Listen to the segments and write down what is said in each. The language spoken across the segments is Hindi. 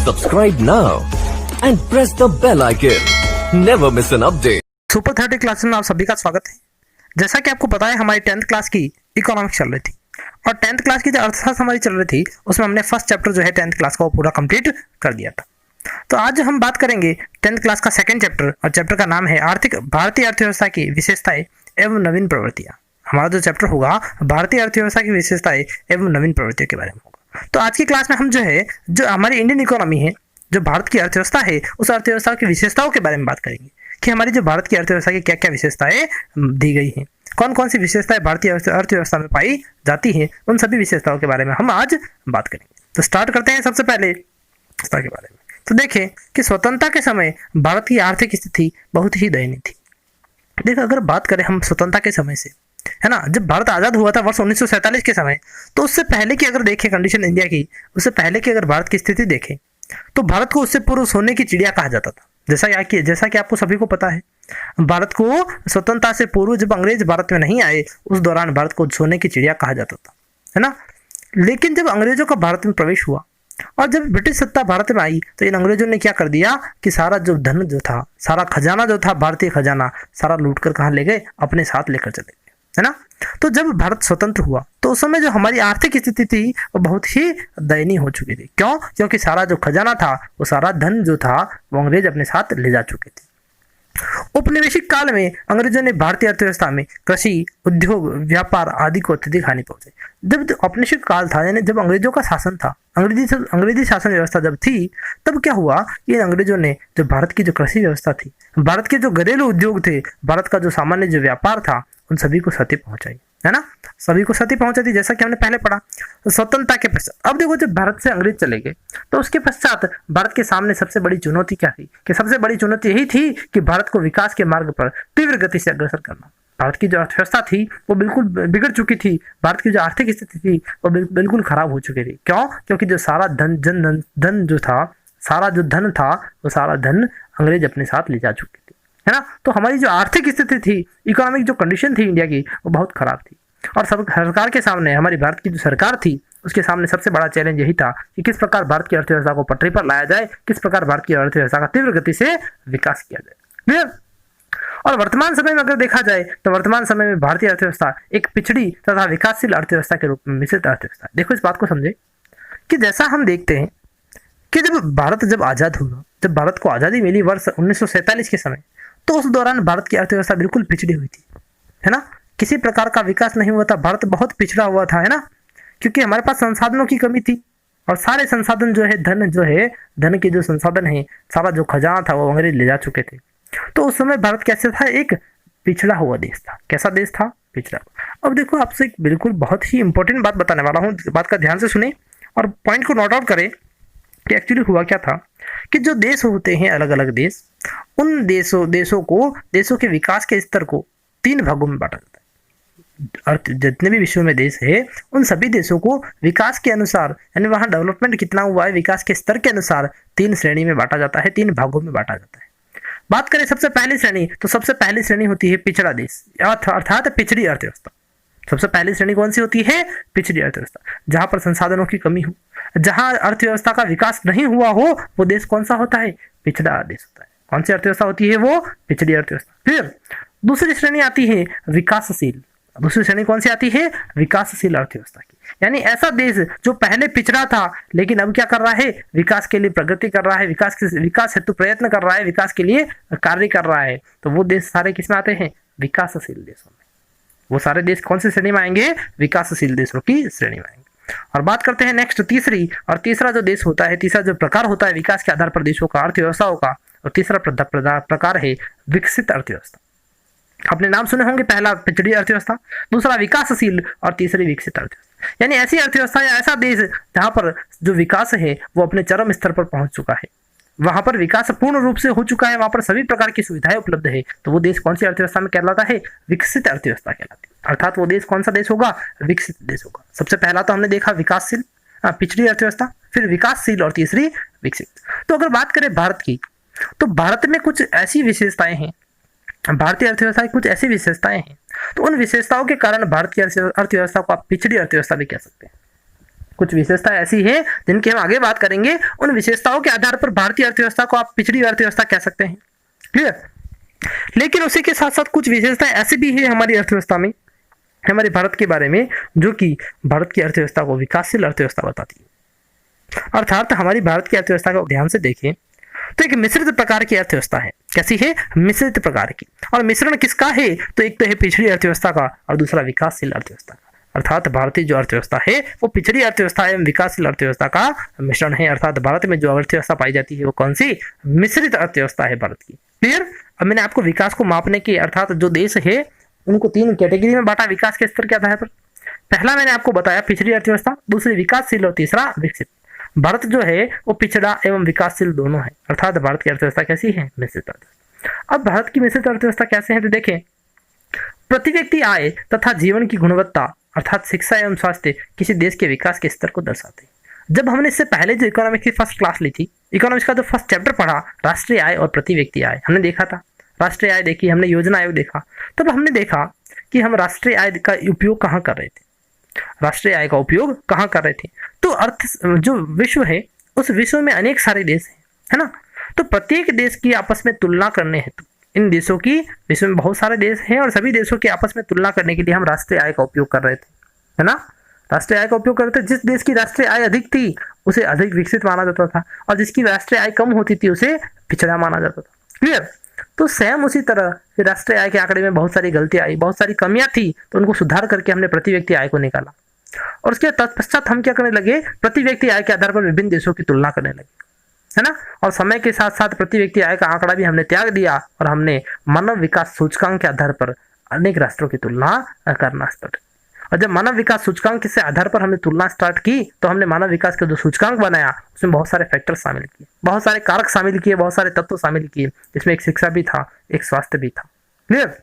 Subscribe now and press the bell icon. Never miss an update. Super 30 class में आप सभी का स्वागत है। जैसा कि आपको पता है हमारी 10th क्लास की इकोनॉमिक्स चल रही थी और 10th क्लास की जो अर्थशास्त्र हमारी चल रही थी उसमें हमने फर्स्ट चैप्टर जो है 10th क्लास का वो पूरा कंप्लीट कर दिया था। तो आज हम बात करेंगे 10th क्लास का सेकंड चैप्टर और चैप्टर का नाम है भारतीय अर्थव्यवस्था की विशेषताएं एवं नवीन प्रवृत्तियां। हमारा जो चैप्टर होगा भारतीय अर्थव्यवस्था की विशेषताएं एवं नवीन प्रवृत्तियों के बारे में होगा। तो आज की क्लास में हम जो है जो हमारी इंडियन इकोनॉमी है, जो भारत की अर्थव्यवस्था है, उस अर्थव्यवस्था की विशेषताओं के बारे में बात करेंगे कि हमारी जो भारत की अर्थव्यवस्था की क्या क्या विशेषताएं दी गई हैं, कौन कौन सी विशेषताएं भारतीय अर्थव्यवस्था में पाई जाती हैं, उन सभी विशेषताओं के बारे में हम आज बात करेंगे। तो स्टार्ट करते हैं सबसे पहले अर्थव्यवस्था के बारे में। तो देखें कि स्वतंत्रता के समय भारत की आर्थिक स्थिति बहुत ही दयनीय थी। देखो, अगर बात करें हम स्वतंत्रता के समय से, है ना, जब भारत आजाद हुआ था वर्ष 1947 के समय, तो उससे पहले की अगर देखें कंडीशन इंडिया की, उससे पहले की अगर भारत की स्थिति देखें तो भारत को उससे पूर्व सोने की चिड़िया कहा जाता था। जैसा कि आपको सभी को पता है, भारत को स्वतंत्रता से पूर्व जब अंग्रेज भारत में नहीं आए उस दौरान भारत को सोने की चिड़िया कहा जाता था, है ना। लेकिन जब अंग्रेजों का भारत में प्रवेश हुआ और जब ब्रिटिश सत्ता भारत में आई तो इन अंग्रेजों ने क्या कर दिया कि सारा जो धन जो था, सारा खजाना जो था, भारतीय खजाना, सारा लूट कर कहाँ ले गए, अपने साथ लेकर चले गए, है ना। तो जब भारत स्वतंत्र हुआ तो उस समय जो हमारी आर्थिक स्थिति थी वो बहुत ही दयनीय हो चुकी थी। क्यों? क्योंकि सारा जो खजाना था, वो सारा धन जो था, वो अंग्रेज अपने साथ ले जा चुके थे। औपनिवेशिक काल में अंग्रेजों ने भारतीय अर्थव्यवस्था में कृषि, उद्योग, व्यापार आदि को अत्यधिक हानि पहुंचाई। जब औपनिवेशिक काल था, यानी जब अंग्रेजों का शासन था, अंग्रेजी शासन व्यवस्था जब थी, तब क्या हुआ कि अंग्रेजों ने जो भारत की जो कृषि व्यवस्था थी, भारत के जो घरेलू उद्योग थे, भारत का जो सामान्य जो व्यापार था, उन सभी को क्षति पहुंचाई, है ना। सभी को क्षति पहुंचाई थी, जैसा कि हमने पहले पढ़ा। स्वतंत्रता के पश्चात अब देखो, जब भारत से अंग्रेज चले गए तो उसके पश्चात भारत के सामने सबसे बड़ी चुनौती क्या थी कि सबसे बड़ी चुनौती यही थी कि भारत को विकास के मार्ग पर तीव्र गति से अग्रसर करना। भारत की जो अर्थव्यवस्था थी वो बिल्कुल बिगड़ चुकी थी, भारत की जो आर्थिक स्थिति थी वो बिल्कुल खराब हो चुकी थी। क्यों? क्योंकि जो सारा धन जो था, सारा जो धन था, वो सारा धन अंग्रेज अपने साथ ले जा चुके थे, है ना। तो हमारी जो आर्थिक स्थिति थी, इकोनॉमिक जो कंडीशन थी इंडिया की, वो बहुत खराब थी। और सब सरकार के सामने, हमारी भारत की जो सरकार थी, उसके सामने सबसे बड़ा चैलेंज यही था कि किस प्रकार भारत की अर्थव्यवस्था को पटरी पर लाया जाए, किस प्रकार भारत की अर्थव्यवस्था का तीव्र गति से विकास किया जाए। क्लियर? और वर्तमान समय में अगर देखा जाए तो वर्तमान समय में भारतीय अर्थव्यवस्था एक पिछड़ी तथा विकासशील अर्थव्यवस्था के रूप में मिश्रित अर्थव्यवस्था। देखो, इस बात को समझे कि जैसा हम देखते हैं कि जब आजाद हुआ, जब भारत को आजादी मिली वर्ष 1947 के समय, तो उस दौरान भारत की अर्थव्यवस्था बिल्कुल पिछड़ी हुई थी, है ना। किसी प्रकार का विकास नहीं हुआ था, भारत बहुत पिछड़ा हुआ था, है ना, क्योंकि हमारे पास संसाधनों की कमी थी और सारे संसाधन जो है, धन के जो संसाधन है, सारा जो खजाना था, वो अंग्रेज ले जा चुके थे। तो उस समय भारत कैसे था? एक पिछड़ा हुआ देश था। कैसा देश था? पिछड़ा। अब देखो, आपसे एक बिल्कुल बहुत ही इंपॉर्टेंट बात बताने वाला हूँ, बात का ध्यान से सुने और पॉइंट को नोट आउट करें कि एक्चुअली हुआ क्या था कि जो देश होते हैं, अलग अलग देश, उन देशों के विकास के स्तर को 3 भागों में बांटा जाता है। और जितने भी विश्व में देश है, उन सभी देशों को विकास के अनुसार, यानी वहाँ डेवलपमेंट कितना हुआ है, विकास के स्तर के अनुसार 3 श्रेणी में बांटा जाता है, 3 भागों में बांटा जाता है। बात करें सबसे पहली श्रेणी, तो सबसे पहली श्रेणी होती है पिछड़ा देश, अर्थात पिछड़ी अर्थव्यवस्था। सबसे पहली श्रेणी कौन सी होती है? पिछड़ी अर्थव्यवस्था। जहां पर संसाधनों की कमी हो, जहां अर्थव्यवस्था का विकास नहीं हुआ हो, वो देश कौन सा होता है? पिछड़ा देश होता है। कौन सी अर्थव्यवस्था होती है? वो पिछड़ी अर्थव्यवस्था। फिर दूसरी श्रेणी आती है विकासशील। दूसरी श्रेणी कौन सी आती है? विकासशील अर्थव्यवस्था की, यानी ऐसा देश जो पहले पिछड़ा था लेकिन अब क्या कर रहा है? विकास के लिए प्रगति कर रहा है, विकास हेतु प्रयत्न कर रहा है, विकास के लिए कार्य कर रहा है। तो वो देश सारे किसमें आते हैं? विकासशील देशों में। वो सारे देश कौन सी श्रेणी में आएंगे? विकासशील देशों की श्रेणी में आएंगे। और बात करते हैं नेक्स्ट तीसरा जो देश होता है, तीसरा जो प्रकार होता है विकास के आधार पर देशों का, अर्थव्यवस्थाओं का, और तीसरा प्रकार है विकसित अर्थव्यवस्था। आपने नाम सुने होंगे, पहला पिछड़ी अर्थव्यवस्था, दूसरा विकासशील और तीसरी विकसित अर्थव्यवस्था। यानी ऐसी अर्थव्यवस्था या ऐसा देश जहां पर जो विकास है वो अपने चरम स्तर पर पहुंच चुका है, वहां पर विकास पूर्ण रूप से हो चुका है, वहां पर सभी प्रकार की सुविधाएं उपलब्ध है, तो वो देश कौन सी अर्थव्यवस्था में कहलाता है? विकसित अर्थव्यवस्था कहलाती है। अर्थात वो देश कौन सा देश होगा? विकसित देश होगा। सबसे पहला तो हमने देखा विकासशील, पिछड़ी अर्थव्यवस्था, फिर विकासशील और तीसरी विकसित। तो अगर बात करें भारत की, तो भारत में कुछ ऐसी विशेषताएं हैं, भारतीय अर्थव्यवस्था की कुछ ऐसी विशेषताएं हैं, तो उन विशेषताओं के कारण भारत की अर्थव्यवस्था को आप पिछड़ी अर्थव्यवस्था भी कह सकते हैं। कुछ विशेषता ऐसी है जिनकी हम आगे बात करेंगे। उन विशेषताओं के आधार पर भारतीय अर्थव्यवस्था को आप पिछड़ी अर्थव्यवस्था कह सकते हैं। क्लियर। लेकिन उसी के साथ साथ कुछ विशेषताएं ऐसी भी है हमारी अर्थव्यवस्था में, हमारे भारत के बारे में, जो कि भारत की अर्थव्यवस्था को विकासशील अर्थव्यवस्था बताती है। अर्थात हमारी भारत की अर्थव्यवस्था को ध्यान से देखें तो एक मिश्रित प्रकार की अर्थव्यवस्था है। कैसी है? मिश्रित प्रकार की। और मिश्रण किसका है? तो एक तो है पिछड़ी अर्थव्यवस्था का और दूसरा विकासशील अर्थव्यवस्था का। अर्थात भारतीय जो अर्थव्यवस्था है वो पिछड़ी अर्थव्यवस्था एवं विकासशील अर्थव्यवस्था का मिश्रण है। अर्थात भारत में जो अर्थव्यवस्था पाई जाती है वो कौन सी? मिश्रित अर्थव्यवस्था है भारत की। क्लियर। अब मैंने आपको विकास को मापने की, अर्थात जो देश है उनको 3 कैटेगरी में बांटा विकास के स्तर के आधार पर। पहला मैंने आपको बताया पिछड़ी अर्थव्यवस्था, दूसरी विकासशील और तीसरा विकसित। भारत जो है वो पिछड़ा एवं विकासशील दोनों है। अर्थात भारत की अर्थव्यवस्था कैसी है? मिश्रित अर्थव्यवस्था। अब भारत की मिश्रित अर्थव्यवस्था कैसे है तो देखें, प्रति व्यक्ति आय तथा जीवन की गुणवत्ता अर्थात शिक्षा एवं स्वास्थ्य किसी देश के विकास के स्तर को दर्शाते हैं। जब हमने इससे पहले जो इकोनॉमिक्स की फर्स्ट क्लास ली थी, इकोनॉमिक्स का जो फर्स्ट चैप्टर पढ़ा, राष्ट्रीय आय और प्रति व्यक्ति आय, हमने देखा था। राष्ट्रीय आय देखी, हमने योजना आयोग देखा। तब हमने देखा कि हम राष्ट्रीय आय का उपयोग कहाँ कर रहे थे, राष्ट्रीय आय का उपयोग कहाँ कर रहे थे। तो अर्थ जो विश्व है उस विश्व में अनेक सारे देश हैं, है ना। तो प्रत्येक देश की आपस में तुलना करने हेतु, इन देशों की, विश्व में बहुत सारे देश हैं और सभी देशों की आपस में तुलना करने के लिए हम राष्ट्रीय आय का उपयोग कर रहे थे, है ना। राष्ट्रीय आय का उपयोग करते थे। जिस देश की राष्ट्रीय आय अधिक थी उसे अधिक विकसित माना जाता था और जिसकी राष्ट्रीय आय कम होती थी उसे पिछड़ा माना जाता था। क्लियर। तो सेम उसी तरह राष्ट्रीय आय के आंकड़े में बहुत सारी गलतियां आई, बहुत सारी कमियां थी, तो उनको सुधार करके हमने प्रति व्यक्ति आय को निकाला और उसके तत्पश्चात हम क्या करने लगे, प्रति व्यक्ति आय के आधार पर विभिन्न देशों की तुलना करने लगे, है ना। और समय के साथ साथ प्रति व्यक्ति आय का आंकड़ा भी हमने त्याग दिया और हमने मानव विकास सूचकांक के आधार पर अनेक राष्ट्रों की तुलना करना स्टार्ट। और जब मानव विकास सूचकांक के आधार पर हमने तुलना स्टार्ट की तो हमने मानव विकास का जो सूचकांक बनाया उसमें बहुत सारे फैक्टर शामिल किए, बहुत सारे कारक शामिल किए, बहुत सारे तत्व शामिल किए, जिसमें एक शिक्षा भी था, एक स्वास्थ्य भी था। क्लियर।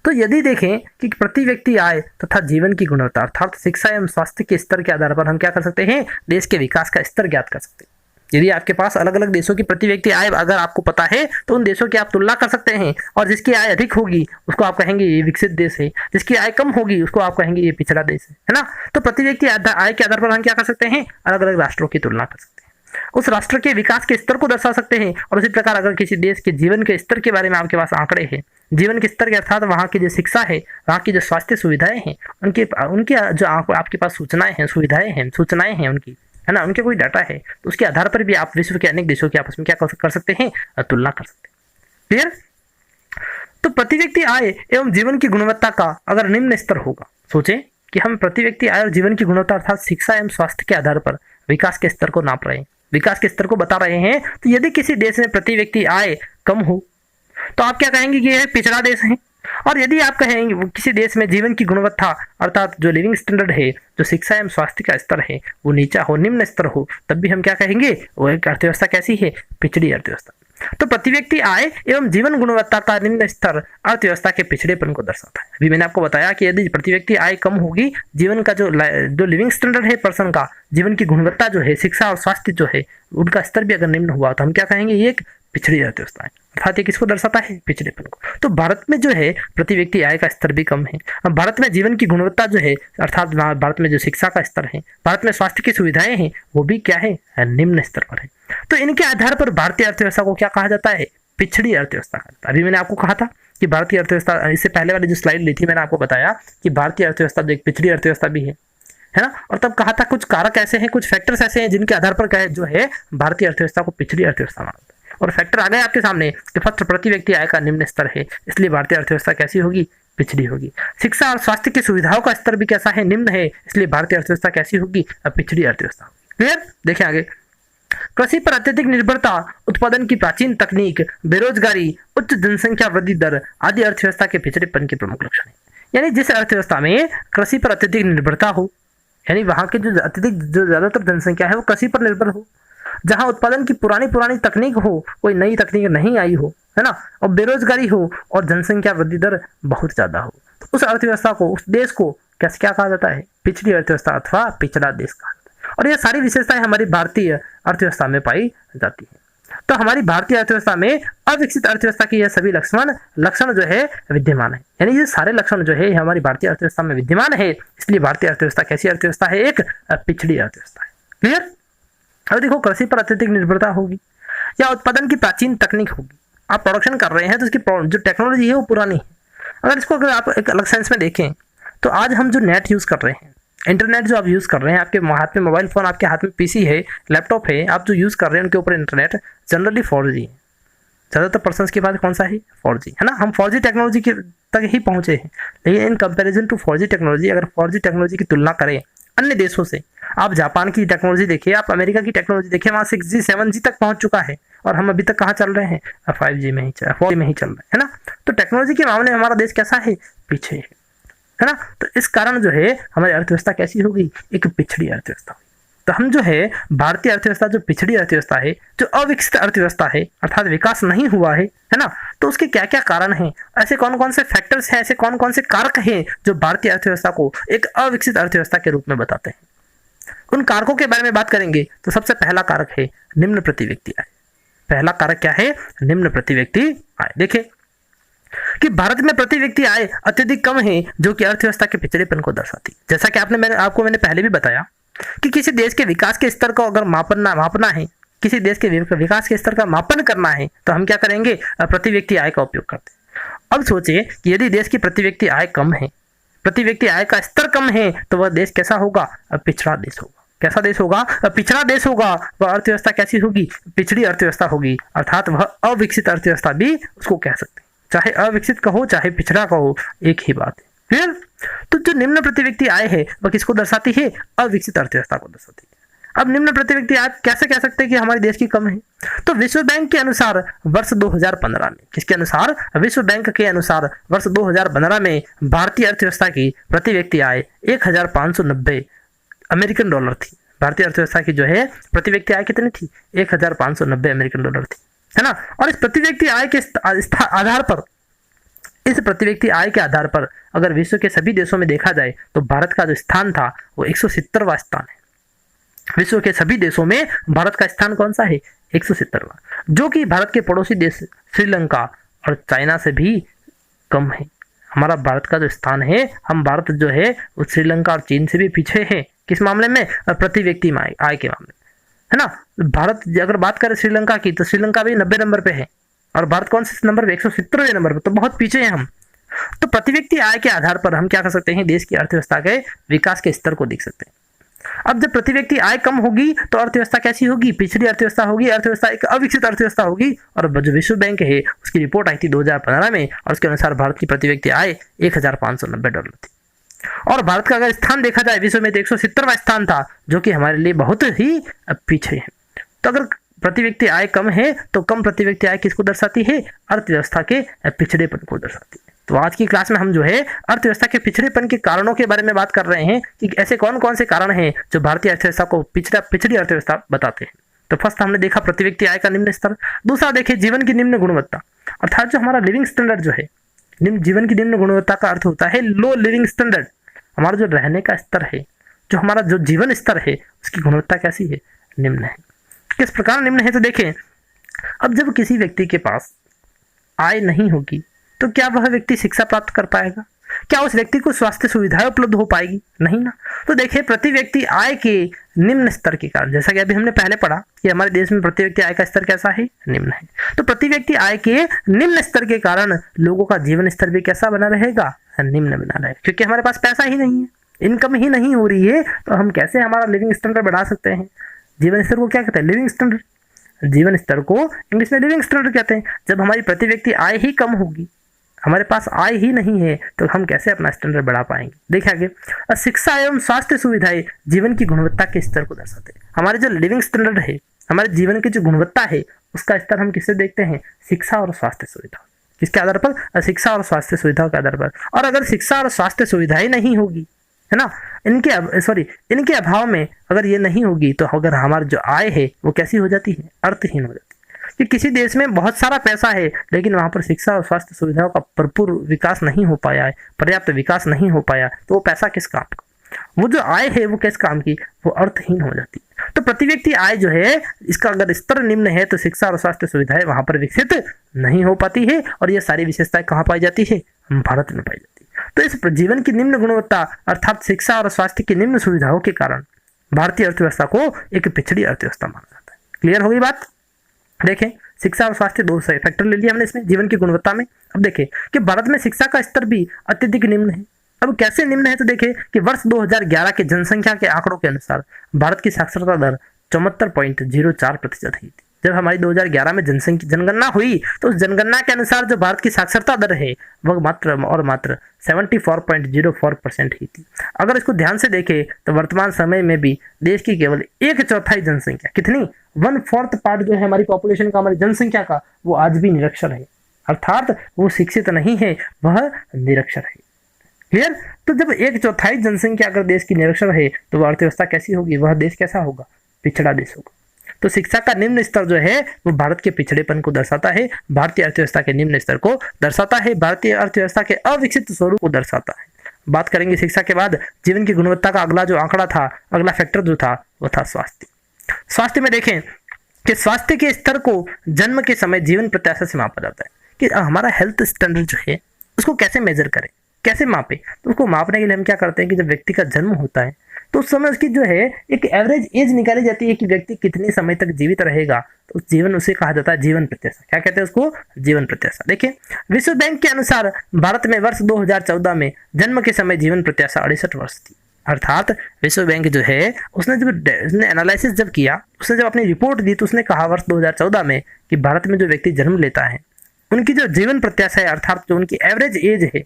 तो यदि देखें कि प्रति व्यक्ति आय तथा जीवन की गुणवत्ता अर्थात शिक्षा एवं स्वास्थ्य के स्तर के आधार पर हम क्या कर सकते हैं, देश के विकास का स्तर ज्ञात कर सकते हैं। यदि आपके पास अलग अलग देशों की प्रति व्यक्ति आय अगर आपको पता है तो उन देशों की आप तुलना कर सकते हैं और जिसकी आय अधिक होगी उसको आप कहेंगे ये विकसित देश है, जिसकी आय कम होगी उसको आप कहेंगे ये पिछड़ा देश है ना। तो प्रति व्यक्ति आय के आधार पर हम क्या कर सकते हैं, अलग अलग राष्ट्रों की तुलना कर सकते हैं, उस राष्ट्र के विकास के स्तर को दर्शा सकते हैं। और उसी प्रकार अगर किसी देश के जीवन के स्तर के बारे में आपके पास आंकड़े हैं, जीवन के स्तर के अर्थात वहाँ की जो शिक्षा है, वहाँ की जो स्वास्थ्य सुविधाएं हैं, उनकी जो आपके पास सूचनाएं हैं, सूचनाएं हैं उनकी, है ना, उनके कोई डाटा है, तो उसके आधार पर भी आप विश्व के अनेक देशों की आपस में क्या कर सकते हैं, तुलना कर सकते हैं। क्लियर। तो प्रति व्यक्ति आय एवं जीवन की गुणवत्ता का अगर निम्न स्तर होगा, सोचें कि हम प्रति व्यक्ति आय और जीवन की गुणवत्ता अर्थात शिक्षा एवं स्वास्थ्य के आधार पर विकास के स्तर को नाप रहे हैं, विकास के स्तर को बता रहे हैं। तो यदि किसी देश में प्रति व्यक्ति आय कम हो तो आप क्या कहेंगे कि यह पिछड़ा देश है। और यदि आप कहेंगे किसी देश में जीवन की गुणवत्ता अर्थात जो लिविंग स्टैंडर्ड है, जो शिक्षा एवं स्वास्थ्य का स्तर है वो नीचा हो, निम्न स्तर हो, तब भी हम क्या कहेंगे, वो एक अर्थव्यवस्था कैसी है, पिछड़ी अर्थव्यवस्था। तो प्रति व्यक्ति आय एवं जीवन गुणवत्ता का निम्न स्तर अर्थव्यवस्था के पिछड़ेपन को दर्शाता है। अभी मैंने आपको बताया कि यदि प्रति व्यक्ति आय कम होगी, जीवन का जो लिविंग स्टैंडर्ड है पर्सन का, जीवन की गुणवत्ता जो है, शिक्षा और स्वास्थ्य जो है, उनका स्तर भी अगर निम्न हुआ तो हम क्या कहेंगे, ये एक पिछड़ी अर्थव्यवस्था है। अर्थात ये किसको दर्शाता है, पिछड़ेपन को। तो भारत में जो है प्रति व्यक्ति आय का स्तर भी कम है। अब भारत में जीवन की गुणवत्ता जो है अर्थात भारत में जो शिक्षा का स्तर है, भारत में स्वास्थ्य की सुविधाएं हैं, वो भी क्या है, निम्न स्तर पर है। तो इनके आधार पर भारतीय अर्थव्यवस्था को क्या कहा जाता है, पिछड़ी अर्थव्यवस्था कहा जाता है। अभी मैंने आपको कहा था कि भारतीय अर्थव्यवस्था, इससे पहले वाली जो स्लाइड ली थी मैंने आपको बताया कि भारतीय अर्थव्यवस्था जो एक पिछड़ी अर्थव्यवस्था भी है ना। और तब कहा था कुछ कारक ऐसे हैं, कुछ फैक्टर्स ऐसे हैं जिनके आधार पर जो है भारतीय अर्थव्यवस्था को पिछड़ी अर्थव्यवस्था माना जाता है। और फैक्टर आ गए आपके सामने कि फर्स्ट प्रति व्यक्ति आय का निम्न स्तर है, इसलिए भारतीय अर्थव्यवस्था कैसी होगी, पिछड़ी होगी। शिक्षा और स्वास्थ्य की सुविधाओं का स्तर भी कैसा है, निम्न है, इसलिए भारतीय अर्थव्यवस्था कैसी होगी, पिछड़ी अर्थव्यवस्था। क्लियर। देखें आगे, कृषि पर अत्यधिक निर्भरता, उत्पादन की प्राचीन तकनीक, बेरोजगारी, उच्च जनसंख्या वृद्धि दर आदि अर्थव्यवस्था के पिछड़ेपन के प्रमुख लक्षण है। यानी जिस अर्थव्यवस्था में कृषि पर अत्यधिक निर्भरता हो, यानी वहां के जो ज्यादातर जनसंख्या है वो कृषि पर निर्भर हो, जहां उत्पादन की पुरानी तकनीक हो, कोई नई तकनीक नहीं आई हो, है ना, और बेरोजगारी हो और जनसंख्या वृद्धि दर बहुत ज्यादा हो, तो उस अर्थव्यवस्था को, उस देश को क्या कहा जाता है, पिछड़ी अर्थव्यवस्था अथवा पिछड़ा देश कहा जाता है। और ये सारी विशेषताएं हमारी भारतीय अर्थव्यवस्था में पाई जाती है। तो हमारी भारतीय अर्थव्यवस्था में अविकसित अर्थव्यवस्था की यह सभी लक्षण जो है विद्यमान है, यानी ये सारे लक्षण जो है हमारी भारतीय अर्थव्यवस्था में विद्यमान है। इसलिए भारतीय अर्थव्यवस्था कैसी अर्थव्यवस्था है? एक पिछड़ी अर्थव्यवस्था है। क्लियर? अब देखो, कृषि पर अत्यधिक निर्भरता होगी या उत्पादन की प्राचीन तकनीक होगी। आप प्रोडक्शन कर रहे हैं तो उसकी जो टेक्नोलॉजी है वो पुरानी है। अगर आप एक अलग सेंस में देखें तो आज हम जो नेट यूज़ कर रहे हैं, इंटरनेट जो आप यूज़ कर रहे हैं, आपके हाथ में मोबाइल फ़ोन, आपके हाथ में पीसी है, लैपटॉप है, आप जो यूज़ कर रहे हैं उनके ऊपर इंटरनेट जनरली 4G है। ज़्यादातर पर्सन्स के पास कौन सा है? 4G है ना। हम 4G टेक्नोलॉजी के तक ही पहुँचे हैं, लेकिन in comparison to 4G technology, अगर 4G टेक्नोलॉजी की तुलना करें अन्य देशों से, आप जापान की टेक्नोलॉजी देखिए, आप अमेरिका की टेक्नोलॉजी देखिए, वहाँ 6G 7G तक पहुँच चुका है और हम अभी तक कहाँ चल रहे हैं? 5G में ही 4G में ही चल रहे हैं, है ना। तो टेक्नोलॉजी के मामले में हमारा देश कैसा है? पीछे है ना। तो इस कारण जो है हमारी अर्थव्यवस्था कैसी होगी? एक पिछड़ी अर्थव्यवस्था। तो हम जो है भारतीय अर्थव्यवस्था जो पिछड़ी अर्थव्यवस्था है, जो अविकसित अर्थव्यवस्था है, अर्थात विकास नहीं हुआ है ना, तो उसके क्या क्या कारण हैं? ऐसे कौन कौन से फैक्टर्स हैं, ऐसे कौन कौन से कारक हैं जो भारतीय अर्थव्यवस्था को एक अविकसित अर्थव्यवस्था के रूप में बताते हैं? उन कारकों के बारे में बात करेंगे तो सबसे पहला कारक है निम्न प्रति व्यक्ति आय। पहला कारक क्या है? निम्न प्रति व्यक्ति आय। देखिए कि भारत में प्रति व्यक्ति आय अत्यधिक कम है, जो कि अर्थव्यवस्था के पिछड़ेपन को दर्शाती है। जैसा कि मैंने पहले भी बताया कि किसी देश के विकास के स्तर को अगर मापना है, किसी देश के विकास के स्तर का मापन करना है तो हम क्या करेंगे? प्रति व्यक्ति आय का उपयोग करते हैं। अब सोचिए कि यदि देश की प्रति व्यक्ति आय कम है, प्रति व्यक्ति आय का स्तर कम है, तो वह देश कैसा होगा? पिछड़ा देश होगा। कैसा देश होगा? पिछड़ा देश होगा। वह अर्थव्यवस्था कैसी होगी? पिछड़ी अर्थव्यवस्था होगी, अर्थात वह अविकसित अर्थव्यवस्था भी उसको कह सकते हैं। चाहे अविकसित कहो चाहे पिछड़ा कहो, एक ही बात है। क्लियर? तो जो निम्न प्रति व्यक्ति आय है वह किसको दर्शाती है? अविकसित अर्थव्यवस्था को दर्शाती है। अब निम्न प्रति व्यक्ति आय कैसे कह सकते हैं कि हमारे देश की कम है? तो विश्व बैंक के अनुसार वर्ष 2015 में, किसके अनुसार? विश्व बैंक के अनुसार वर्ष 2015 में भारतीय अर्थव्यवस्था की प्रति व्यक्ति आय 1590 अमेरिकन डॉलर थी। भारतीय अर्थव्यवस्था की जो है प्रति व्यक्ति आय कितनी थी? 1590 अमेरिकन डॉलर थी, है ना। और इस प्रति व्यक्ति आय के आधार पर, इस प्रति व्यक्ति आय के आधार पर अगर विश्व के सभी देशों में देखा जाए तो भारत का जो स्थान था वो 170वां स्थान है। विश्व के सभी देशों में भारत का स्थान कौन सा है? 170वां, जो कि भारत के पड़ोसी देश श्रीलंका और चाइना से भी कम है। हमारा भारत का जो स्थान है, हम भारत जो है वो श्रीलंका और चीन से भी पीछे है। किस मामले में? प्रति व्यक्ति आय के मामले, है ना। भारत अगर बात करें श्रीलंका की तो श्रीलंका भी 90 नंबर पे है और भारत कौन से नंबर पे? 170वें नंबर पे, तो बहुत पीछे हैं हम। तो प्रति व्यक्ति आय के आधार पर हम क्या कर सकते हैं? देश की अर्थव्यवस्था के विकास के स्तर को देख सकते हैं। अब जब प्रति व्यक्ति आय कम होगी तो अर्थव्यवस्था कैसी होगी? पिछड़ी अर्थव्यवस्था होगी, अर्थव्यवस्था एक अविकसित अर्थव्यवस्था होगी। और जो विश्व बैंक है उसकी रिपोर्ट आई थी 2015 में और उसके अनुसार भारत की प्रति व्यक्ति आय 1590 डॉलर थी। और भारत का अगर स्थान देखा जाए विश्व में तो 170वां स्थान था, जो कि हमारे लिए बहुत ही पीछे है। तो अगर प्रति व्यक्ति आय कम है तो कम प्रति व्यक्ति आय किसको दर्शाती है? अर्थव्यवस्था के पिछड़ेपन को दर्शाती है। तो आज की क्लास में हम जो है अर्थव्यवस्था के पिछड़ेपन के कारणों के बारे में बात कर रहे हैं कि ऐसे कौन कौन से कारण हैं जो भारतीय अर्थव्यवस्था को पिछड़ी अर्थव्यवस्था बताते हैं। तो फर्स्ट हमने देखा प्रति व्यक्ति आय का निम्न स्तर। दूसरा देखे जीवन की निम्न गुणवत्ता, अर्थात जो हमारा लिविंग स्टैंडर्ड जो है, जीवन की निम्न गुणवत्ता का अर्थ होता है लो लिविंग स्टैंडर्ड। हमारा जो रहने का स्तर है, जो हमारा जो जीवन स्तर है, उसकी गुणवत्ता कैसी है? निम्न है। किस प्रकार निम्न है? तो देखें, अब जब किसी व्यक्ति के पास आय नहीं होगी तो क्या वह व्यक्ति शिक्षा प्राप्त कर पाएगा? क्या उस व्यक्ति को स्वास्थ्य सुविधाएं उपलब्ध हो पाएगी? नहीं ना। तो देखिए, प्रति व्यक्ति आय के निम्न स्तर के कारण, जैसा कि अभी हमने पहले पढ़ा कि हमारे देश में प्रति व्यक्ति आय का स्तर कैसा है? निम्न है। तो प्रति व्यक्ति आय के निम्न स्तर के कारण लोगों का जीवन स्तर भी कैसा बना रहेगा? निम्न बना रहेगा, क्योंकि हमारे पास पैसा ही नहीं है, इनकम ही नहीं हो रही है, तो हम कैसे हमारा लिविंग स्टैंडर्ड बढ़ा सकते हैं? जीवन स्तर को क्या कहते हैं? Living standard. जीवन स्तर को इंग्लिश में लिविंग स्टैंडर्ड कहते हैं। जब हमारी प्रति व्यक्ति आय ही कम होगी, हमारे पास आय ही नहीं है, तो हम कैसे अपना स्टैंडर्ड बढ़ा पाएंगे? देखिए आगे, शिक्षा एवं स्वास्थ्य सुविधाएं जीवन की गुणवत्ता के स्तर को दर्शाते हैं। हमारे जो लिविंग स्टैंडर्ड है, हमारे जीवन की जो गुणवत्ता है, उसका स्तर हम किससे देखते हैं? शिक्षा और स्वास्थ्य सुविधा। किसके आधार पर? शिक्षा और स्वास्थ्य सुविधाओं के आधार पर। और अगर शिक्षा और स्वास्थ्य सुविधाएं नहीं होगी, है ना, इनके अभाव में अगर ये नहीं होगी तो अगर हमारी जो आय है वो कैसी हो जाती है? अर्थहीन हो जाती है। कि किसी देश में बहुत सारा पैसा है लेकिन वहाँ पर शिक्षा और स्वास्थ्य सुविधाओं का भरपूर विकास नहीं हो पाया है, पर्याप्त विकास नहीं हो पाया, तो वो पैसा किस काम का? वो जो आय है वो किस काम की? वो अर्थहीन हो जाती है। तो प्रति व्यक्ति आय जो है इसका अगर स्तर निम्न है तो शिक्षा और स्वास्थ्य सुविधाएं वहां पर विकसित नहीं हो पाती है, और ये सारी विशेषताएं कहाँ पाई जाती है? भारत में पाई जाती है। तो इस जीवन की निम्न गुणवत्ता अर्थात शिक्षा और स्वास्थ्य की निम्न सुविधाओं के कारण भारतीय अर्थव्यवस्था को एक पिछड़ी अर्थव्यवस्था माना जाता है। क्लियर हो गई बात? देखें, शिक्षा और स्वास्थ्य दो फैक्टर ले लिया हमने इसमें जीवन की गुणवत्ता में। अब देखें कि भारत में शिक्षा का स्तर भी अत्यधिक निम्न है। अब कैसे निम्न है? तो देखें कि वर्ष 2011 के जनसंख्या के आंकड़ों के अनुसार भारत की साक्षरता दर 74.04% हुई थी। जब हमारी 2011 में जनगणना हुई तो उस जनगणना के अनुसार जो भारत की साक्षरता दर है वह मात्र 74.04% ही थी। अगर इसको ध्यान से देखें तो वर्तमान समय में भी देश की केवल 1/4 जनसंख्या, कितनी, 1/4 पार्ट जो है हमारी पॉपुलेशन का, हमारी जनसंख्या का, वो आज भी निरक्षर है, अर्थात वो शिक्षित नहीं है, वह निरक्षर है। क्लियर? तो जब 1/4 जनसंख्या अगर देश की निरक्षर है तो वह अर्थव्यवस्था कैसी होगी? वह देश कैसा होगा? पिछड़ा देश होगा। तो शिक्षा का निम्न स्तर जो है वो भारत के पिछड़ेपन को दर्शाता है, भारतीय अर्थव्यवस्था के निम्न स्तर को दर्शाता है, भारतीय अर्थव्यवस्था के अविकसित स्वरूप को दर्शाता है। बात करेंगे शिक्षा के बाद जीवन की गुणवत्ता का अगला जो आंकड़ा था, अगला फैक्टर जो था वो था स्वास्थ्य। स्वास्थ्य में देखें कि स्वास्थ्य के स्तर को जन्म के समय जीवन प्रत्याशा से मापा जाता है कि हमारा हेल्थ स्टैंडर्ड जो है उसको कैसे मेजर करें, कैसे मापे। तो उसको मापने के लिए हम क्या करते हैं कि जब व्यक्ति का जन्म होता है तो उस समय उसकी जो है एक एवरेज एज निकाली जाती है कि व्यक्ति कितने समय तक जीवित रहेगा, तो उस जीवन उसे कहा जाता है जीवन प्रत्याशा। क्या कहते हैं उसको? जीवन प्रत्याशा। देखिए, विश्व बैंक के अनुसार भारत में वर्ष 2014 में जन्म के समय जीवन प्रत्याशा 68 वर्ष थी। अर्थात विश्व बैंक जो है उसने एनालिसिस जब किया, उसने जब अपनी रिपोर्ट दी तो उसने कहा वर्ष 2014 में कि भारत में जो व्यक्ति जन्म लेता है उनकी जो जीवन प्रत्याशा है, अर्थात जो उनकी एवरेज एज है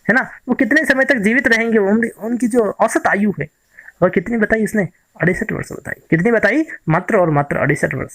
ना, वो कितने समय तक जीवित रहेंगे, उनकी जो औसत आयु है और कितनी बताई इसने? 68 वर्ष बताई। कितनी बताई? मात्र और मात्र 68 वर्ष।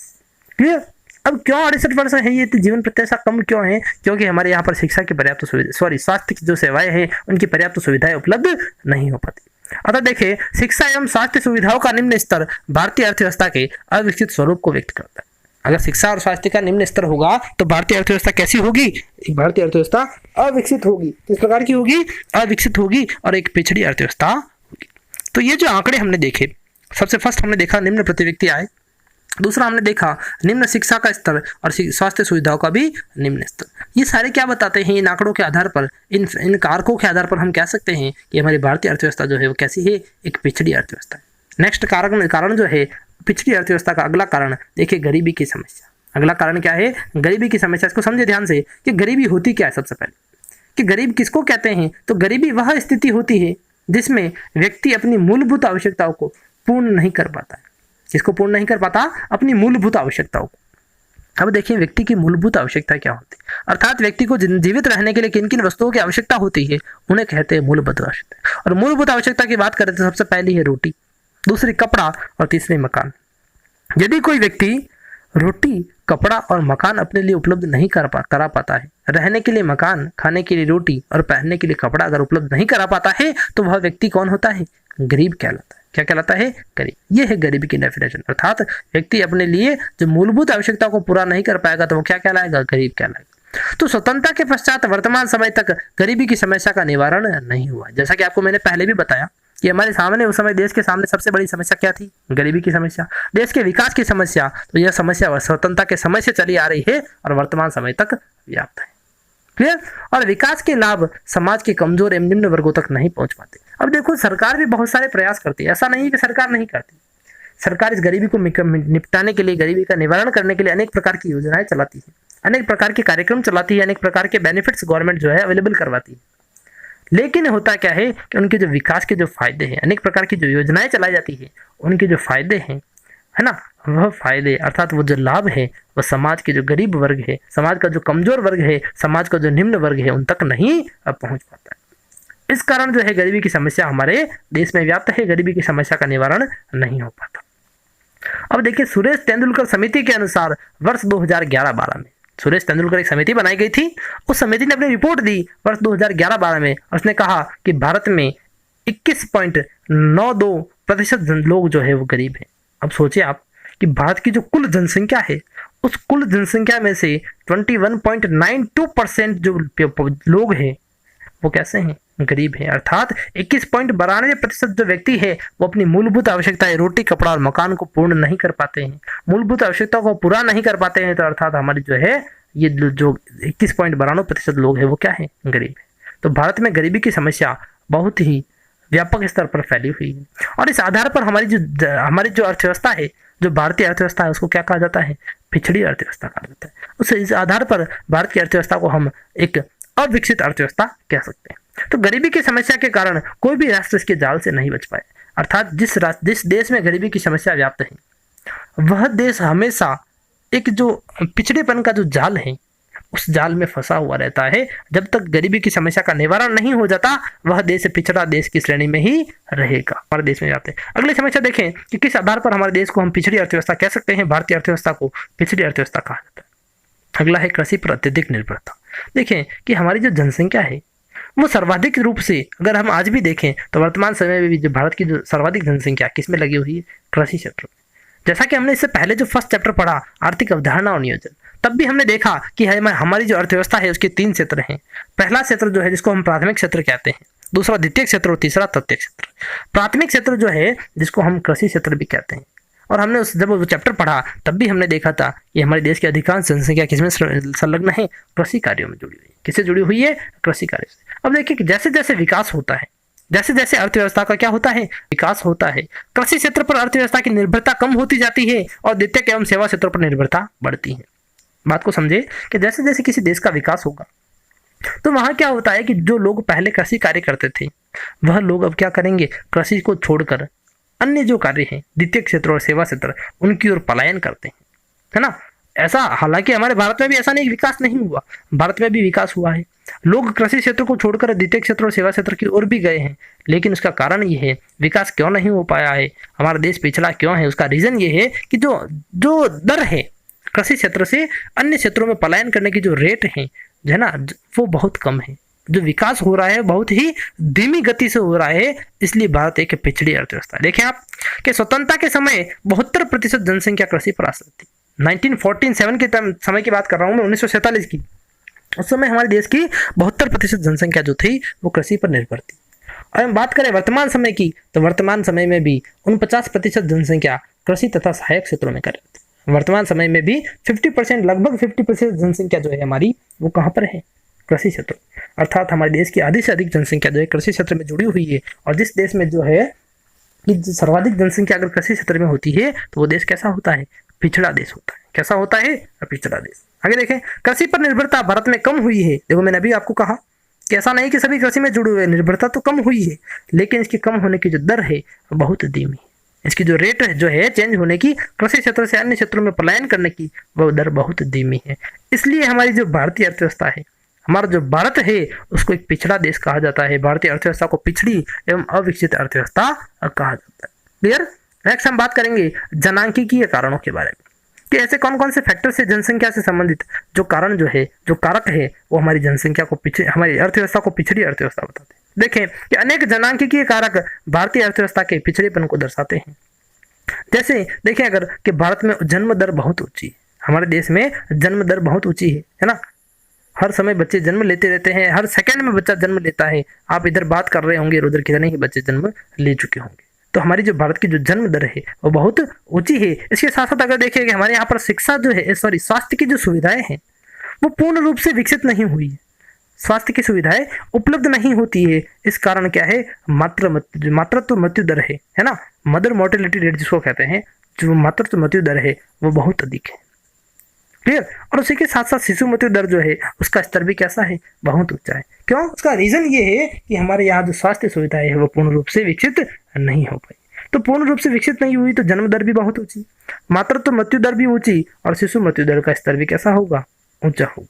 क्लियर? अब क्यों 68 वर्ष है ये जीवन प्रत्याशा कम क्यों है? क्योंकि हमारे यहाँ पर शिक्षा की पर्याप्त स्वास्थ्य की जो सेवाएं हैं उनकी पर्याप्त सुविधाएं उपलब्ध नहीं हो पाती। अतः देखिए, शिक्षा एवं स्वास्थ्य सुविधाओं का निम्न स्तर भारतीय अर्थव्यवस्था के अविकसित स्वरूप को व्यक्त करता है। अगर शिक्षा और स्वास्थ्य का निम्न स्तर होगा तो भारतीय अर्थव्यवस्था कैसी होगी? भारतीय अर्थव्यवस्था अविकसित होगी। किस प्रकार की होगी? अविकसित होगी और एक पिछड़ी अर्थव्यवस्था होगी। तो ये जो आंकड़े हमने देखे, सबसे फर्स्ट हमने देखा निम्न प्रति व्यक्ति आय, दूसरा हमने देखा निम्न शिक्षा का स्तर और स्वास्थ्य सुविधाओं का भी निम्न स्तर। ये सारे क्या बताते हैं? इन आंकड़ों के आधार पर, इन कारकों के आधार पर हम कह सकते हैं कि हमारी भारतीय अर्थव्यवस्था जो है वो कैसी है? एक पिछड़ी अर्थव्यवस्था है। नेक्स्ट कारण जो है पिछड़ी अर्थव्यवस्था का अगला कारण देखिए, गरीबी की समस्या। अगला कारण क्या है? गरीबी की समस्या। इसको समझे ध्यान से कि गरीबी होती क्या है। सबसे पहले कि गरीब किसको कहते हैं? तो गरीबी वह स्थिति होती है जिसमें व्यक्ति अपनी मूलभूत आवश्यकताओं को पूर्ण नहीं कर पाता है। किसको पूर्ण नहीं कर पाता? अपनी मूलभूत आवश्यकताओं को। अब देखिए, व्यक्ति की मूलभूत आवश्यकता क्या होती है, अर्थात व्यक्ति को जीवित रहने के लिए किन किन वस्तुओं की आवश्यकता होती है, उन्हें कहते हैं मूलभूत आवश्यकता। और मूलभूत आवश्यकता की बात करें तो सबसे पहली है रोटी, दूसरी कपड़ा और तीसरी मकान। यदि कोई व्यक्ति रोटी, कपड़ा और मकान अपने लिए उपलब्ध नहीं करा पाता है, रहने के लिए मकान, खाने के लिए रोटी और पहनने के लिए कपड़ा अगर उपलब्ध नहीं करा पाता है, तो वह व्यक्ति कौन होता है? गरीब कहलाता है। क्या कहलाता है? गरीब। यह है गरीबी की डेफिनेशन। अर्थात व्यक्ति अपने लिए जो मूलभूत आवश्यकता को पूरा नहीं कर पाएगा तो वो क्या कहलाएगा? गरीब कहलाएगा। तो स्वतंत्रता के पश्चात वर्तमान समय तक गरीबी की समस्या का निवारण नहीं हुआ। जैसा कि आपको मैंने पहले भी बताया कि हमारे सामने उस समय देश के सामने सबसे बड़ी समस्या क्या थी? गरीबी की समस्या, देश के विकास की समस्या। तो यह समस्या स्वतंत्रता के समय से चली आ रही है और वर्तमान समय तक व्याप्त है। क्लियर? और विकास के लाभ समाज के कमजोर एवं निम्न वर्गों तक नहीं पहुंच पाते। अब देखो, सरकार भी बहुत सारे प्रयास करती है, ऐसा नहीं है कि सरकार नहीं करती। सरकार इस गरीबी को निपटाने के लिए, गरीबी का निवारण करने के लिए अनेक प्रकार की योजनाएं चलाती है, अनेक प्रकार के कार्यक्रम चलाती है, अनेक प्रकार के बेनिफिट्स गवर्नमेंट जो है अवेलेबल करवाती है। लेकिन होता क्या है कि उनके जो विकास के जो फायदे हैं, अनेक प्रकार की जो योजनाएं चलाई जाती है, उनके जो फायदे हैं, है ना, वह फायदे अर्थात वो जो लाभ है वह समाज के जो गरीब वर्ग है, समाज का जो कमजोर वर्ग है, समाज का जो निम्न वर्ग है, उन तक नहीं पहुंच पाता है। इस कारण जो है गरीबी की समस्या हमारे देश में व्याप्त है, गरीबी की समस्या का निवारण नहीं हो पाता। अब देखिए, सुरेश तेंदुलकर समिति के अनुसार वर्ष 2011-12 में सुरेश तेंदुलकर एक समिति बनाई गई थी। उस समिति ने अपनी रिपोर्ट दी वर्ष 2011-12 में। उसने कहा कि भारत में 21.92% लोग जो है वो गरीब हैं। अब सोचिए आप कि भारत की जो कुल जनसंख्या है, उस कुल जनसंख्या में से 21.92% जो लोग हैं वो कैसे हैं? गरीब है। अर्थात 21.92% जो व्यक्ति है वो अपनी मूलभूत आवश्यकताएं रोटी, कपड़ा और मकान को पूर्ण नहीं कर पाते हैं। मूलभूत आवश्यकताओं को पूरा नहीं कर पाते हैं तो अर्थात हमारी जो है ये जो 21.92% लोग हैं वो क्या है, गरीब है। तो भारत में गरीबी की समस्या बहुत ही व्यापक स्तर पर फैली हुई है और इस आधार पर हमारी जो अर्थव्यवस्था है, जो भारतीय अर्थव्यवस्था है, उसको क्या कहा जाता है, पिछड़ी अर्थव्यवस्था कहा जाता है। इस आधार पर भारत की अर्थव्यवस्था को हम एक अविकसित अर्थव्यवस्था कह सकते हैं। तो गरीबी की समस्या के कारण कोई भी राष्ट्र इसके जाल से नहीं बच पाए। अर्थात जिस देश में गरीबी की समस्या व्याप्त है वह देश हमेशा एक जो पिछड़ेपन का जो जाल है उस जाल में फंसा हुआ रहता है। जब तक गरीबी की समस्या का निवारण नहीं हो जाता वह देश पिछड़ा देश की श्रेणी में ही रहेगा। हमारे देश में जाते हैं। अगली समस्या देखें कि किस आधार पर हमारे देश को हम पिछड़ी अर्थव्यवस्था कह सकते हैं, भारतीय अर्थव्यवस्था को पिछड़ी अर्थव्यवस्था कहा जाता है। अगला है कृषि पर अत्यधिक निर्भरता। देखें कि हमारी जो जनसंख्या है वो सर्वाधिक रूप से, अगर हम आज भी देखें तो वर्तमान समय में भी जो भारत की जो सर्वाधिक जनसंख्या किसमें लगी हुई है, कृषि क्षेत्र में। जैसा कि हमने इससे पहले जो फर्स्ट चैप्टर पढ़ा आर्थिक अवधारणा और नियोजन, तब भी हमने देखा कि हमारी जो अर्थव्यवस्था है उसके 3 क्षेत्र हैं। पहला क्षेत्र जो है जिसको हम प्राथमिक क्षेत्र कहते हैं, दूसरा द्वितीय क्षेत्र और तीसरा तृतीय क्षेत्र। प्राथमिक क्षेत्र जो है जिसको हम कृषि क्षेत्र भी कहते हैं। और हमने जब वो चैप्टर पढ़ा तब भी हमने देखा था कि हमारे देश की अधिकांश जनसंख्या किसमें संलग्न है, कृषि कार्यों में जुड़ी हुई है। किससे जुड़ी हुई है, कृषि कार्य से। अब देखिए कि जैसे जैसे विकास होता है, जैसे जैसे अर्थव्यवस्था का क्या होता है, विकास होता है, कृषि क्षेत्र पर अर्थव्यवस्था की निर्भरता कम होती जाती है और द्वितीय एवं सेवा क्षेत्र पर निर्भरता बढ़ती है। बात को समझे कि जैसे जैसे किसी देश का विकास होगा तो वहां क्या होता है कि जो लोग पहले कृषि कार्य करते थे वह लोग अब क्या करेंगे, कृषि को छोड़कर अन्य जो कार्य हैं द्वितीय क्षेत्र और सेवा क्षेत्र उनकी ओर पलायन करते हैं, है ना। ऐसा हालांकि हमारे भारत में भी ऐसा नहीं विकास नहीं हुआ, भारत में भी विकास हुआ है। लोग कृषि क्षेत्र को छोड़कर द्वितीय क्षेत्र और सेवा क्षेत्र की ओर भी गए हैं, लेकिन उसका कारण ये है विकास क्यों नहीं हो पाया है, हमारा देश पिछड़ा क्यों है। उसका रीजन ये है कि जो दर है कृषि क्षेत्र से अन्य क्षेत्रों में पलायन करने की जो रेट है ना, वो बहुत कम है। जो विकास हो रहा है बहुत ही धीमी गति से हो रहा है, इसलिए भारत एक पिछड़ी अर्थव्यवस्था है। देखें आप कि स्वतंत्रता के समय 72% जनसंख्या कृषि पर आश्रित थी। 1947 के समय की बात कर रहा हूं मैं, 1947 की। उस समय हमारे देश की 72% जनसंख्या जो थी वो कृषि पर निर्भर थी। और हम बात करें वर्तमान समय की तो वर्तमान समय में भी 49% जनसंख्या कृषि तथा सहायक क्षेत्रों में कार्यरत है। वर्तमान समय में भी 50%, लगभग 50% जनसंख्या जो है हमारी वो कहाँ पर है, कृषि क्षेत्र। अर्थात हमारे देश की आधी से अधिक जनसंख्या जो है कृषि क्षेत्र में जुड़ी हुई है। और जिस देश में जो है कि सर्वाधिक जनसंख्या अगर कृषि क्षेत्र में होती है तो वो देश कैसा होता है, पिछड़ा देश होता है। कैसा होता है, पिछड़ा देश। आगे देखें, कृषि पर निर्भरता भारत में कम हुई है। देखो मैंने अभी आपको कहा कि ऐसा नहीं कि सभी कृषि में जुड़े हुए, निर्भरता तो कम हुई है, लेकिन इसकी कम होने की जो दर है बहुत धीमी है। इसकी जो रेट है जो है चेंज होने की, कृषि क्षेत्र से अन्य क्षेत्रों में पलायन करने की, वह दर बहुत धीमी है। इसलिए हमारी जो भारतीय अर्थव्यवस्था है, हमारा जो भारत है, उसको एक पिछड़ा देश कहा जाता है। भारतीय अर्थव्यवस्था को पिछड़ी एवं अविकसित अर्थव्यवस्था कहा जाता है। क्लियर। नेक्स्ट हम बात करेंगे जनांकीय कारणों के बारे में कि ऐसे कौन कौन से फैक्टर से जनसंख्या से संबंधित जो कारण जो है, जो कारक है, वो हमारी जनसंख्या को हमारी अर्थव्यवस्था को पिछड़ी अर्थव्यवस्था बताते हैं। देखें कि अनेक जनांकीय कारक भारतीय अर्थव्यवस्था के पिछड़ेपन को दर्शाते हैं। जैसे देखें अगर कि भारत में जन्म दर बहुत ऊंची है, हमारे देश में जन्म दर बहुत ऊंची है ना। हर समय बच्चे जन्म लेते रहते हैं, हर सेकंड में बच्चा जन्म लेता है। आप इधर बात कर रहे होंगे, उधर कितने ही बच्चे जन्म ले चुके होंगे। तो हमारी जो भारत की जो जन्म दर है वो बहुत ऊंची है। इसके साथ साथ अगर देखिए कि हमारे यहाँ पर शिक्षा जो है, स्वास्थ्य की जो सुविधाएं हैं वो पूर्ण रूप से विकसित नहीं हुई है। स्वास्थ्य की सुविधाएं उपलब्ध नहीं होती है। इस कारण क्या है, मातृत्व मृत्यु दर है ना, मदर मोर्टेलिटी रेट जिसको कहते हैं, जो मातृत्व मृत्यु दर है वो बहुत अधिक है। क्लियर। और उसी के साथ साथ शिशु मृत्यु दर जो है उसका स्तर भी कैसा है, बहुत ऊंचा है। क्यों? उसका रीजन ये है कि हमारे यहाँ जो स्वास्थ्य सुविधाएं है वो पूर्ण रूप से विकसित नहीं हो पाई। तो पूर्ण रूप से विकसित नहीं हुई तो जन्म दर भी बहुत ऊंची, मातृत्व मृत्यु दर भी ऊंची और शिशु मृत्यु दर का स्तर भी कैसा होगा, ऊंचा होगा।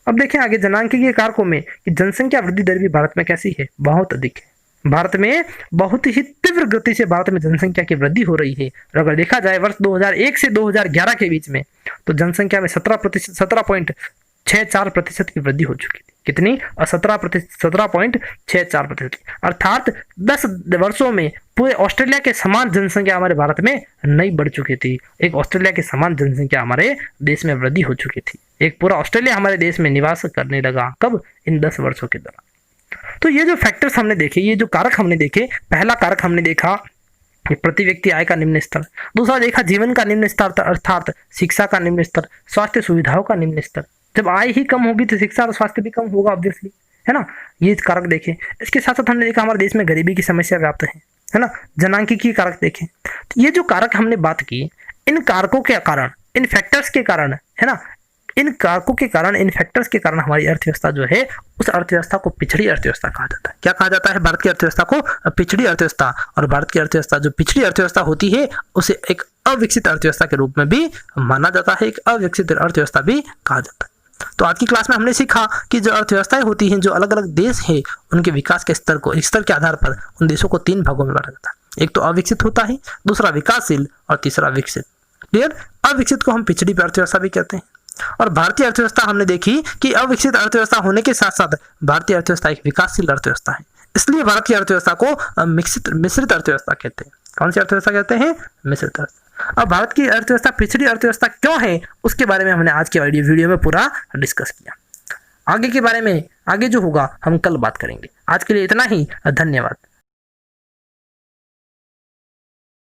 अब देखें आगे जनांकीय कारकों में कि जनसंख्या वृद्धि दर भी भारत में कैसी है, बहुत अधिक है। भारत में बहुत ही तीव्र गति से भारत में जनसंख्या की वृद्धि हो रही है। और अगर देखा जाए वर्ष 2001 से 2011 के बीच में तो जनसंख्या में 17.64% की वृद्धि हो चुकी थी। कितनी? 17.64%। अर्थात 10 वर्षों में पूरे ऑस्ट्रेलिया के समान जनसंख्या हमारे भारत में नहीं बढ़ चुकी थी। एक ऑस्ट्रेलिया के समान जनसंख्या हमारे देश में वृद्धि हो चुकी थी। एक पूरा ऑस्ट्रेलिया हमारे देश में निवास करने लगा। कब? इन 10 वर्षों के दौरान। तो ये जो फैक्टर्स हमने देखे, ये जो कारक हमने देखे, पहला कारक हमने देखा प्रति व्यक्ति आय का निम्न स्तर, दूसरा देखा जीवन का निम्न स्तर अर्थात शिक्षा का निम्न स्तर, स्वास्थ्य सुविधाओं का निम्न स्तर। जब आय ही कम होगी तो शिक्षा और स्वास्थ्य भी कम होगा ऑब्वियसली, है ना। ये कारक देखें। इसके साथ साथ हमने देखा हमारे देश में गरीबी की समस्या व्याप्त है ना। जनांकीय कारक देखें। तो ये जो कारक हमने बात की, इन कारकों के कारण, इन फैक्टर्स के कारण, है ना, इन कारकों के कारण, इन फैक्टर्स के कारण हमारी अर्थव्यवस्था जो है, उस अर्थव्यवस्था को पिछड़ी अर्थव्यवस्था कहा जाता है। क्या कहा जाता है? भारत की अर्थव्यवस्था को पिछड़ी अर्थव्यवस्था। और भारत की अर्थव्यवस्था जो पिछड़ी अर्थव्यवस्था होती है उसे एक अविकसित अर्थव्यवस्था के रूप में भी माना जाता है, एक अविकसित अर्थव्यवस्था भी कहा जाता है। तो आज की क्लास में हमने सीखा कि जो अर्थव्यवस्थाएं होती हैं, जो अलग अलग देश है, उनके विकास के स्तर के आधार पर उन देशों को 3 भागों में बांटा जाता है। एक तो अविकसित होता है, दूसरा विकासशील और तीसरा विकसित। क्लियर? अविकसित को हम पिछड़ी अर्थव्यवस्था भी कहते हैं। और भारतीय अर्थव्यवस्था हमने देखी कि अविकसित अर्थव्यवस्था होने के साथ साथ भारतीय अर्थव्यवस्था एक विकासशील अर्थव्यवस्था है। इसलिए भारत की अर्थव्यवस्था को मिश्रित अर्थव्यवस्था कहते हैं। कौन सी अर्थव्यवस्था कहते हैं? मिश्रित अर्थव्यवस्था। अब भारत की अर्थव्यवस्था पिछड़ी अर्थव्यवस्था क्यों है, उसके बारे में हमने आज के वीडियो में पूरा डिस्कस किया। आगे के बारे में, आगे जो होगा हम कल बात करेंगे। आज के लिए इतना ही। धन्यवाद।